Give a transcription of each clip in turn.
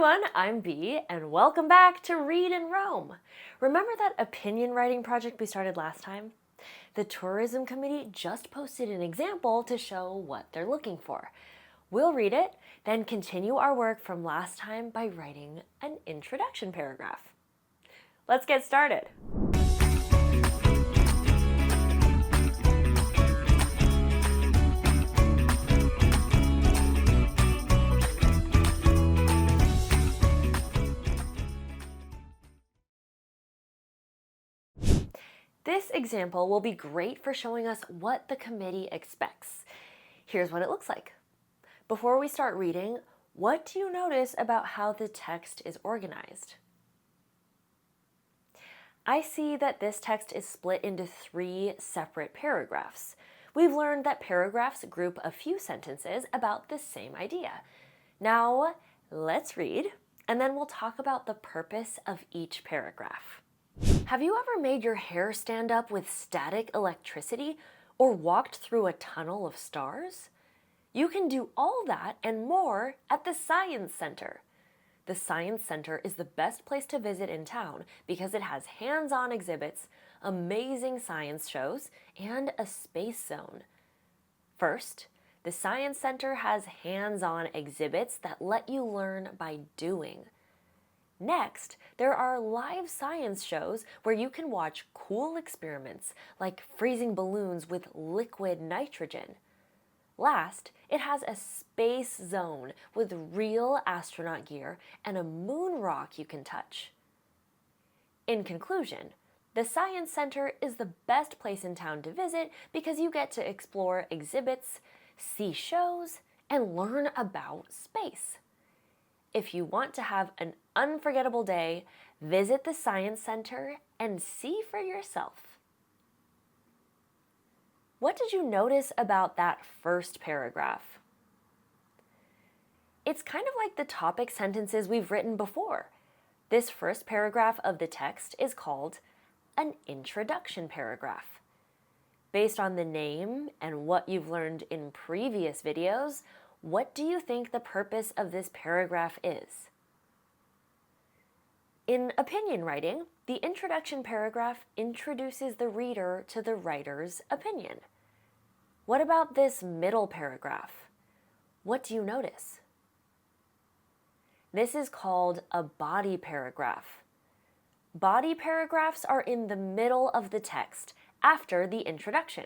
everyone, I'm Bea, and welcome back to Read in Rome. Remember that opinion writing project we started last time? The tourism committee just posted an example to show what they're looking for. We'll read it, then continue our work from last time by writing an introduction paragraph. Let's get started. This example will be great for showing us what the committee expects. Here's what it looks like. Before we start reading, what do you notice about how the text is organized? I see that this text is split into 3 separate paragraphs. We've learned that paragraphs group a few sentences about the same idea. Now, let's read, and then we'll talk about the purpose of each paragraph. Have you ever made your hair stand up with static electricity or walked through a tunnel of stars? You can do all that and more at the Science Center. The Science Center is the best place to visit in town because it has hands-on exhibits, amazing science shows, and a space zone. First, the Science Center has hands-on exhibits that let you learn by doing. Next, there are live science shows where you can watch cool experiments like freezing balloons with liquid nitrogen. Last, it has a space zone with real astronaut gear and a moon rock you can touch. In conclusion, the Science Center is the best place in town to visit because you get to explore exhibits, see shows, and learn about space. If you want to have an unforgettable day, visit the Science Center and see for yourself. What did you notice about that first paragraph? It's kind of like the topic sentences we've written before. This first paragraph of the text is called an introduction paragraph. Based on the name and what you've learned in previous videos, what do you think the purpose of this paragraph is? In opinion writing, the introduction paragraph introduces the reader to the writer's opinion. What about this middle paragraph? What do you notice? This is called a body paragraph. Body paragraphs are in the middle of the text, after the introduction.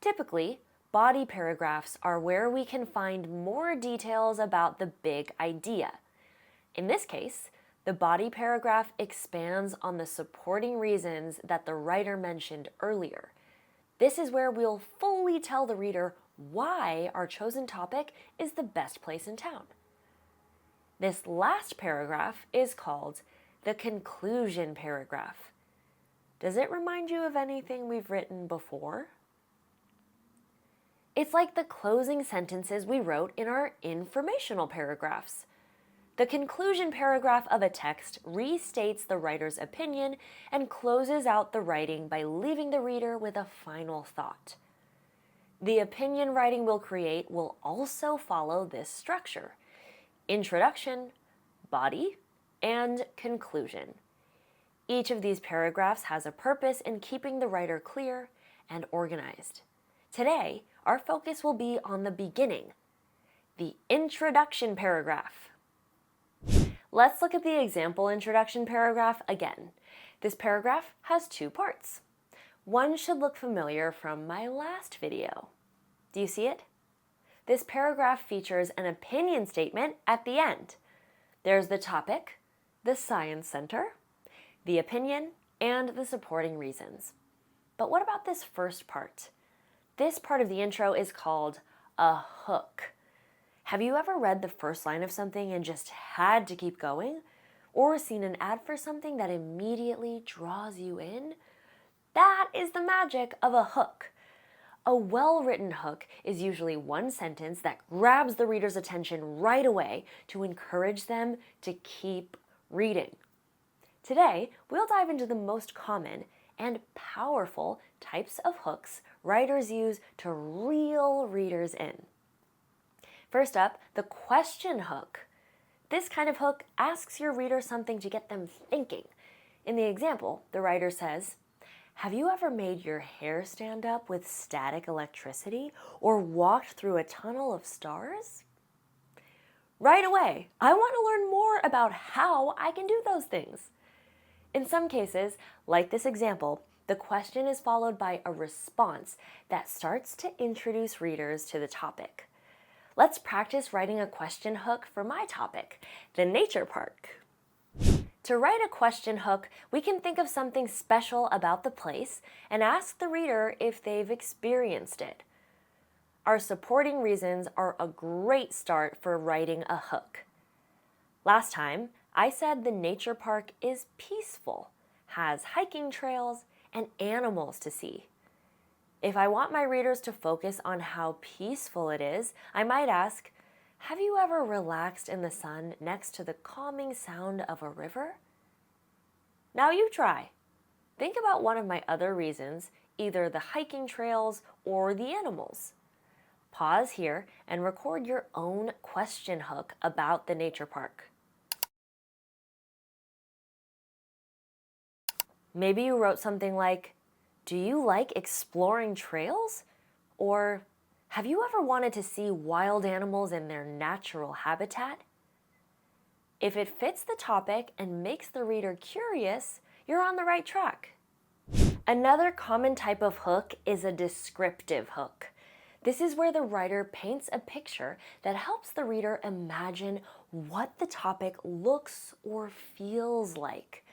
Typically, body paragraphs are where we can find more details about the big idea. In this case, the body paragraph expands on the supporting reasons that the writer mentioned earlier. This is where we'll fully tell the reader why our chosen topic is the best place in town. This last paragraph is called the conclusion paragraph. Does it remind you of anything we've written before? It's like the closing sentences we wrote in our informational paragraphs. The conclusion paragraph of a text restates the writer's opinion and closes out the writing by leaving the reader with a final thought. The opinion writing we'll create will also follow this structure: introduction, body, and conclusion. Each of these paragraphs has a purpose in keeping the writer clear and organized. Today, our focus will be on the beginning, the introduction paragraph. Let's look at the example introduction paragraph again. This paragraph has 2 parts. One should look familiar from my last video. Do you see it? This paragraph features an opinion statement at the end. There's the topic, the Science Center, the opinion, and the supporting reasons. But what about this first part? This part of the intro is called a hook. Have you ever read the first line of something and just had to keep going? Or seen an ad for something that immediately draws you in? That is the magic of a hook. A well-written hook is usually one sentence that grabs the reader's attention right away to encourage them to keep reading. Today, we'll dive into the most common and powerful types of hooks writers use to reel readers in. First up, the question hook. This kind of hook asks your reader something to get them thinking. In the example, the writer says, "Have you ever made your hair stand up with static electricity or walked through a tunnel of stars?" Right away, I want to learn more about how I can do those things. In some cases, like this example, the question is followed by a response that starts to introduce readers to the topic. Let's practice writing a question hook for my topic, the nature park. To write a question hook, we can think of something special about the place and ask the reader if they've experienced it. Our supporting reasons are a great start for writing a hook. Last time, I said the nature park is peaceful, has hiking trails, and animals to see. If I want my readers to focus on how peaceful it is, I might ask, "Have you ever relaxed in the sun next to the calming sound of a river?" Now you try. Think about one of my other reasons, either the hiking trails or the animals. Pause here and record your own question hook about the nature park. Maybe you wrote something like, "Do you like exploring trails?" Or, "Have you ever wanted to see wild animals in their natural habitat?" If it fits the topic and makes the reader curious, you're on the right track. Another common type of hook is a descriptive hook. This is where the writer paints a picture that helps the reader imagine what the topic looks or feels like.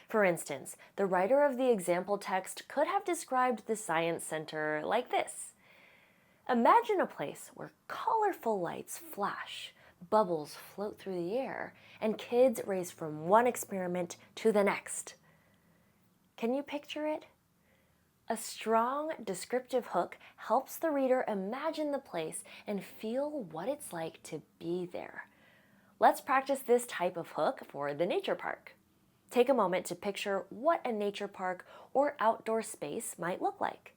For instance, the writer of the example text could have described the science center like this. Imagine a place where colorful lights flash, bubbles float through the air, and kids race from one experiment to the next. Can you picture it? A strong descriptive hook helps the reader imagine the place and feel what it's like to be there. Let's practice this type of hook for the nature park. Take a moment to picture what a nature park or outdoor space might look like.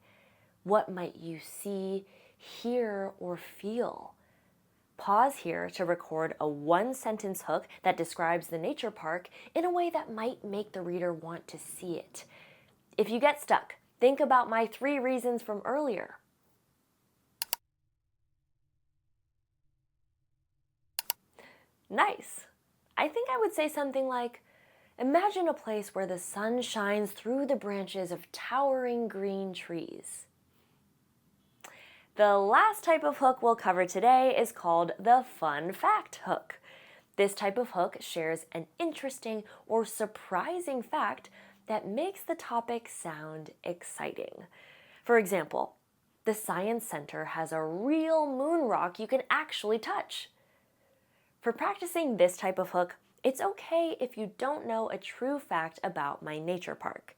What might you see, hear, or feel? Pause here to record a one-sentence hook that describes the nature park in a way that might make the reader want to see it. If you get stuck, think about my 3 reasons from earlier. Nice. I think I would say something like, "Imagine a place where the sun shines through the branches of towering green trees." The last type of hook we'll cover today is called the fun fact hook. This type of hook shares an interesting or surprising fact that makes the topic sound exciting. For example, the Science Center has a real moon rock you can actually touch. For practicing this type of hook, it's okay if you don't know a true fact about my nature park.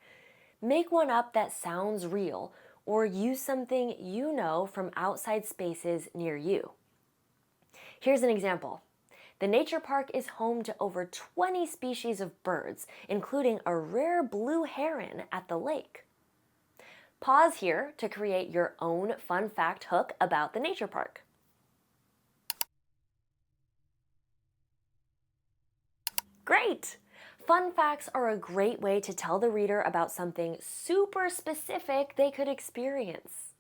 Make one up that sounds real, or use something you know from outside spaces near you. Here's an example. The nature park is home to over 20 species of birds, including a rare blue heron at the lake. Pause here to create your own fun fact hook about the nature park. Great! Fun facts are a great way to tell the reader about something super specific they could experience.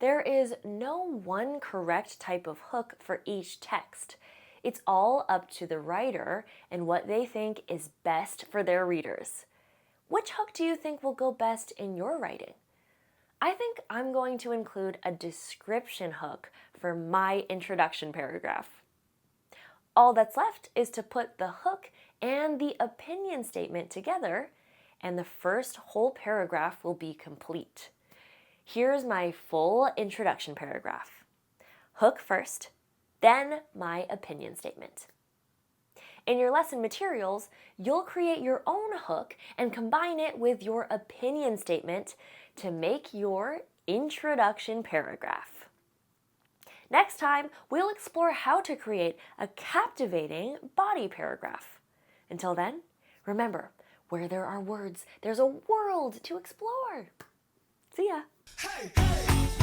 There is no one correct type of hook for each text. It's all up to the writer and what they think is best for their readers. Which hook do you think will go best in your writing? I think I'm going to include a description hook for my introduction paragraph. All that's left is to put the hook and the opinion statement together, and the first whole paragraph will be complete. Here's my full introduction paragraph. Hook first, then my opinion statement. In your lesson materials, you'll create your own hook and combine it with your opinion statement to make your introduction paragraph. Next time, we'll explore how to create a captivating body paragraph. Until then, remember, where there are words, there's a world to explore. See ya. Hey, hey.